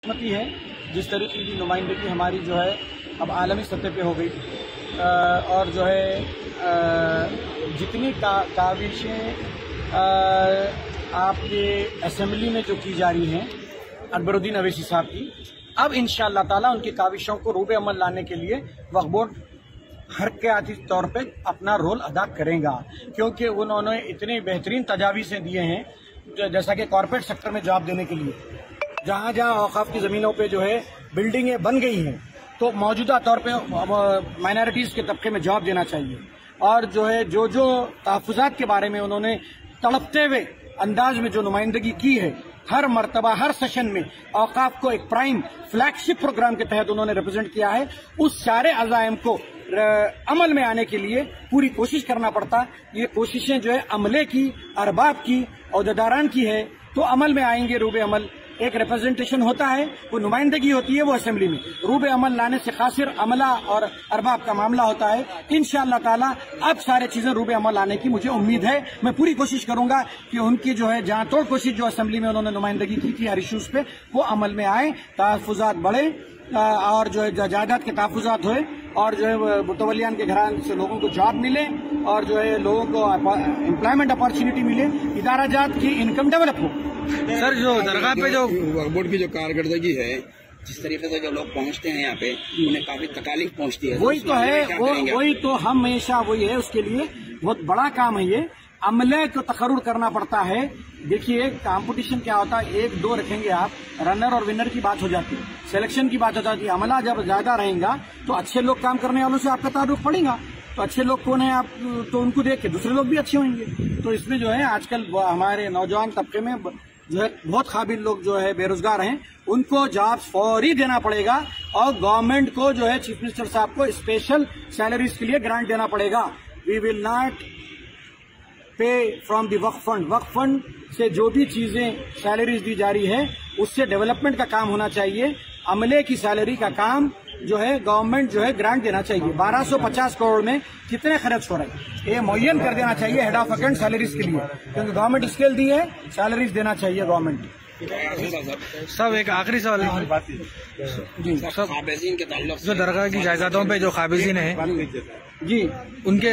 قسمتی ہے جس طریقے کی نمائندگی ہماری جو ہے اب عالمی سطح پہ ہو گئی اور جو ہے جتنی کاوشیں آپ کے اسمبلی میں جو کی جا رہی ہیں اکبر الدین اویسی صاحب کی، اب انشاءاللہ تعالیٰ ان کی کاوشوں کو روب عمل لانے کے لیے وقف بورڈ حرکاتی طور پہ اپنا رول ادا کرے گا، کیونکہ انہوں نے اتنی بہترین تجاویزیں دیے ہیں جیسا کہ کارپوریٹ سیکٹر میں جاب دینے کے لیے جہاں جہاں اوقاف کی زمینوں پہ جو ہے بلڈنگیں بن گئی ہیں تو موجودہ طور پہ مائنارٹیز کے طبقے میں جاب دینا چاہیے، اور جو ہے جو تحفظات کے بارے میں انہوں نے تڑپتے ہوئے انداز میں جو نمائندگی کی ہے، ہر مرتبہ ہر سیشن میں اوقاف کو ایک پرائم فلیگ شپ پروگرام کے تحت انہوں نے ریپرزینٹ کیا ہے، اس سارے عزائم کو عمل میں آنے کے لیے پوری کوشش کرنا پڑتا۔ یہ کوششیں جو ہے عملے کی، ارباب کی، عہدیداران کی ہے، تو عمل میں آئیں گے روب عمل۔ ایک ریپرزنٹیشن ہوتا ہے، وہ نمائندگی ہوتی ہے وہ اسمبلی میں، روب عمل لانے سے خاصر عملہ اور ارباب کا معاملہ ہوتا ہے۔ انشاءاللہ تعالی اب سارے چیزیں روب عمل لانے کی مجھے امید ہے، میں پوری کوشش کروں گا کہ ان کی جو ہے جہاں توڑ کوشش جو اسمبلی میں انہوں نے نمائندگی کی تھی ہر ایشوز پہ وہ عمل میں آئے، تحفظات بڑھے اور جو ہے جائیداد کے تحفظات ہوئے اور جو ہے متولیان کے گھران سے لوگوں کو جاب ملے اور جو ہے لوگوں کو امپلائمنٹ اپارچونٹی ملے، ادارہ جات کی انکم ڈیولپ ہو۔ سر جو درگاہ پہ جو وقف بورڈ کی جو کارکردگی ہے، جس طریقے سے جو لوگ پہنچتے ہیں یہاں پہ انہیں کافی تکالیف پہنچتی ہے، وہی تو ہے، وہی تو ہمیشہ وہی ہے، اس کے لیے بہت بڑا کام ہے، یہ عملے کو تقرر کرنا پڑتا ہے۔ دیکھیے کمپٹیشن کیا ہوتا ہے، ایک دو رکھیں گے آپ، رنر اور ونر کی بات ہو جاتی ہے، سلیکشن کی بات ہو جاتی ہے، عملہ جب زیادہ رہیں گا تو اچھے لوگ کام کرنے والوں سے آپ کا تعارف پڑے گا، تو اچھے لوگ کون ہیں آپ تو ان کو دیکھ کے دوسرے لوگ بھی اچھے ہوئیں گے۔ تو اس میں جو ہے آج کل ہمارے نوجوان طبقے میں جو ہے بہت قابل لوگ جو ہے بے روزگار ہیں، ان کو جابز فوری دینا پڑے گا، اور گورنمنٹ کو جو ہے چیف منسٹر صاحب کو اسپیشل سیلریز کے لیے گرانٹ دینا پڑے گا۔ وی will not pay from the وقف فنڈ، وقف فنڈ سے جو بھی چیزیں سیلریز دی جا رہی ہے اس سے ڈیولپمنٹ کا کام ہونا چاہیے، عملے کی سیلری کا کام جو ہے گورنمنٹ جو ہے گرانٹ دینا چاہیے۔ 1250 کروڑ میں کتنے خرچ ہو رہے ہیں یہ معین کر دینا چاہیے ہیڈ آف اکاؤنٹ سیلریز کے لیے، کیونکہ گورنمنٹ اسکیل دی ہے، سیلریز دینا چاہیے گورنمنٹ۔ سب ایک آخری سوال جی، قابضین کے تعلق جو درگاہ کی جائیدادوں پہ جو قابضین ہیں جی ان کے